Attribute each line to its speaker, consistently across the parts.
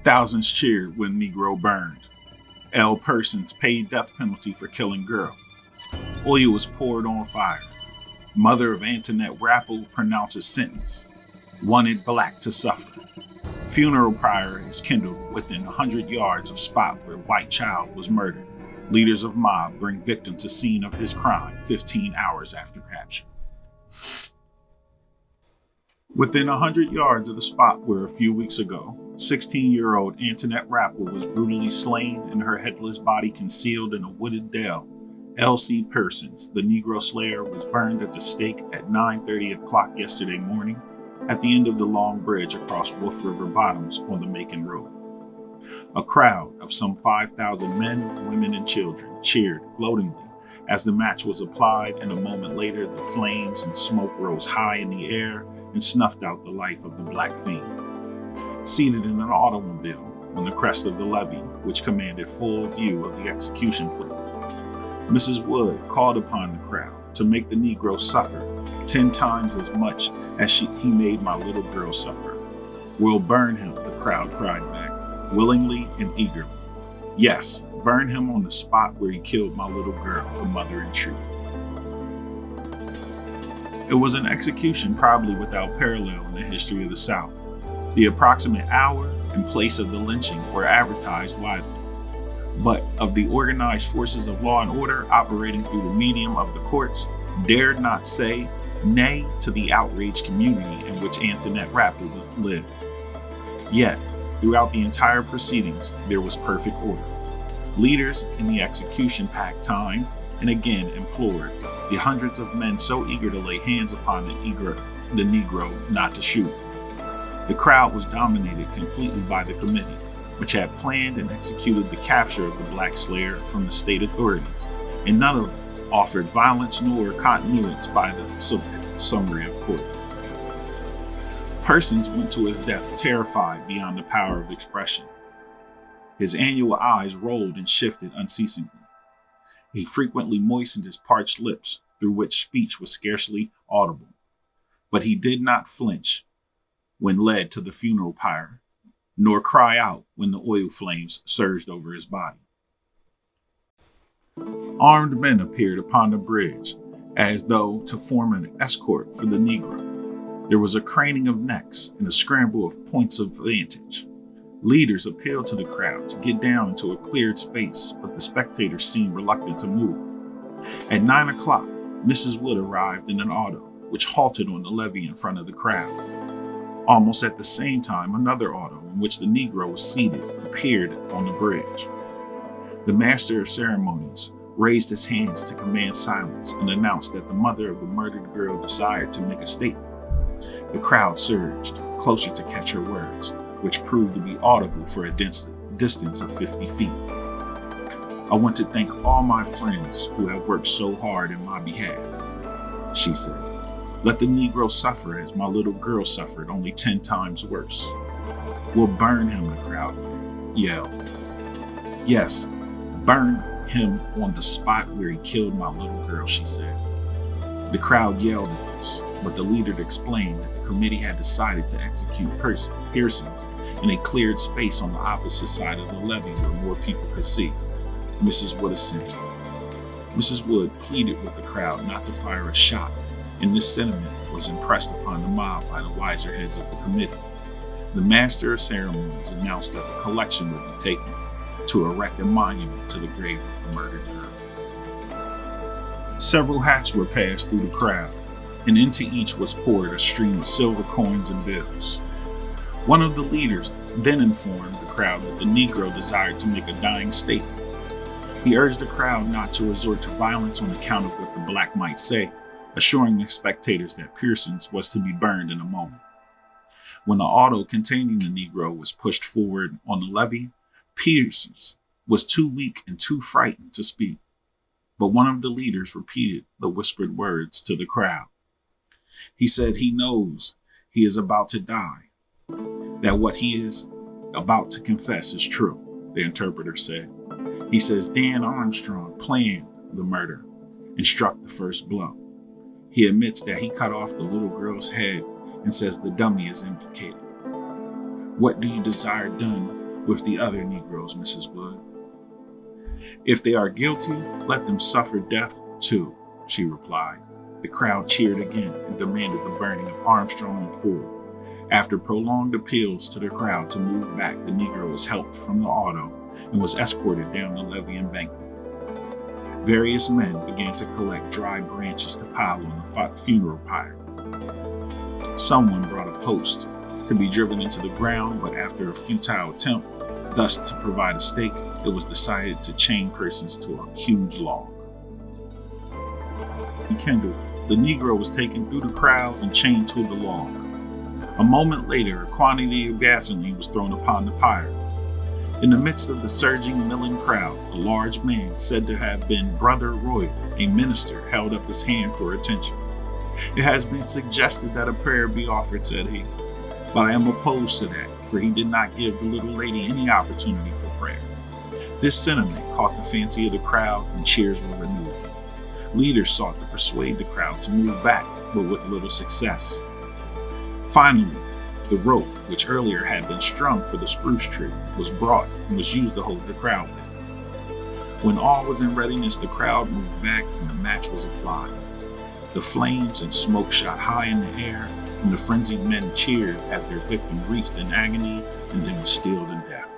Speaker 1: Thousands cheered when Negro burned. Ell Persons paid death penalty for killing girl. Oil was poured on fire. Mother of Antoinette Rappel pronounces sentence. Wanted black to suffer. Funeral pyre is kindled within 100 yards of spot where white child was murdered. Leaders of mob bring victim to scene of his crime 15 hours after capture. Within 100 yards of the spot where a few weeks ago, 16-year-old Antoinette Rappel was brutally slain and her headless body concealed in a wooded dell, Ell Persons, the Negro slayer, was burned at the stake at 9:30 yesterday morning at the end of the long bridge across Wolf River Bottoms on the Macon Road. A crowd of some 5,000 men, women, and children cheered gloatingly as the match was applied, and a moment later the flames and smoke rose high in the air and snuffed out the life of the black fiend. Seated in an automobile on the crest of the levee, which commanded full view of the execution plea, Mrs. Wood called upon the crowd to make the Negro suffer 10 times as much as he made my little girl suffer. We'll burn him, the crowd cried back, willingly and eagerly. Yes, burn him on the spot where he killed my little girl, the mother entreated. It was an execution probably without parallel in the history of the South. The approximate hour and place of the lynching were advertised widely. But of the organized forces of law and order operating through the medium of the courts, dared not say nay to the outraged community in which Antoinette Rappel lived. Yet, throughout the entire proceedings, there was perfect order. Leaders in the execution packed time and again implored the hundreds of men so eager to lay hands upon the Negro not to shoot. The crowd was dominated completely by the committee, which had planned and executed the capture of the black slayer from the state authorities, and none of offered violence nor continuance by the summary of court. Persons went to his death terrified beyond the power of expression. His annual eyes rolled and shifted unceasingly. He frequently moistened his parched lips, through which speech was scarcely audible. But he did not flinch when led to the funeral pyre, nor cry out when the oil flames surged over his body. Armed men appeared upon the bridge, as though to form an escort for the Negro. There was a craning of necks and a scramble of points of vantage. Leaders appealed to the crowd to get down into a cleared space, but the spectators seemed reluctant to move. At 9 o'clock, Mrs. Wood arrived in an auto, which halted on the levee in front of the crowd. Almost at the same time, another auto in which the Negro was seated appeared on the bridge. The master of ceremonies raised his hands to command silence and announced that the mother of the murdered girl desired to make a statement. The crowd surged, closer to catch her words, which proved to be audible for a distance of 50 feet. I want to thank all my friends who have worked so hard in my behalf, she said. Let the Negro suffer as my little girl suffered, only 10 times worse. We'll burn him, the crowd yelled. Yes, burn him on the spot where he killed my little girl, she said. The crowd yelled at this, but the leader explained that the committee had decided to execute Pearsons in a cleared space on the opposite side of the levee where more people could see. Mrs. Wood assented. Mrs. Wood pleaded with the crowd not to fire a shot, and this sentiment was impressed upon the mob by the wiser heads of the committee. The master of ceremonies announced that a collection would be taken to erect a monument to the grave of the murdered girl. Several hats were passed through the crowd, and into each was poured a stream of silver coins and bills. One of the leaders then informed the crowd that the Negro desired to make a dying statement. He urged the crowd not to resort to violence on account of what the black might say, assuring the spectators that Pearsons was to be burned in a moment. When the auto containing the Negro was pushed forward on the levee, Pearsons was too weak and too frightened to speak. But one of the leaders repeated the whispered words to the crowd. He said he knows he is about to die, that what he is about to confess is true, the interpreter said. He says Dan Armstrong planned the murder and struck the first blow. He admits that he cut off the little girl's head and says the dummy is implicated. What do you desire done with the other Negroes, Mrs. Wood. If they are guilty, let them suffer death too, she replied. The crowd cheered again and demanded the burning of Armstrong and Ford. After prolonged appeals to the crowd to move back, the Negro was helped from the auto and was escorted down the levee embankment. Various men began to collect dry branches to pile on the funeral pyre. Someone brought a post to be driven into the ground, but after a futile attempt, thus to provide a stake, it was decided to chain Persons to a huge log. Rekindled, the Negro was taken through the crowd and chained to the log. A moment later, a quantity of gasoline was thrown upon the pyre. In the midst of the surging, milling crowd, a large man, said to have been Brother Royal, a minister, held up his hand for attention. It has been suggested that a prayer be offered, said he, but I am opposed to that, for he did not give the little lady any opportunity for prayer. This sentiment caught the fancy of the crowd, and cheers were renewed. Leaders sought to persuade the crowd to move back, but with little success. Finally, the rope, which earlier had been strung for the spruce tree, was brought and was used to hold the crowd back. When all was in readiness, the crowd moved back and the match was applied. The flames and smoke shot high in the air, and the frenzied men cheered as their victim wreathed in agony and then was stilled in death.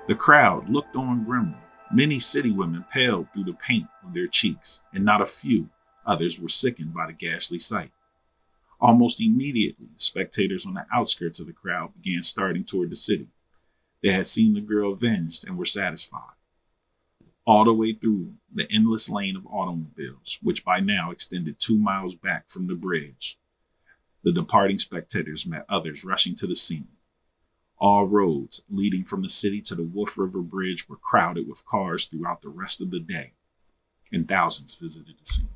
Speaker 1: The crowd looked on grimly. Many city women paled through the paint of their cheeks, and not a few others were sickened by the ghastly sight. Almost immediately, the spectators on the outskirts of the crowd began starting toward the city. They had seen the girl avenged and were satisfied. All the way through the endless lane of automobiles, which by now extended 2 miles back from the bridge, the departing spectators met others rushing to the scene. All roads leading from the city to the Wolf River Bridge were crowded with cars throughout the rest of the day, and thousands visited the scene.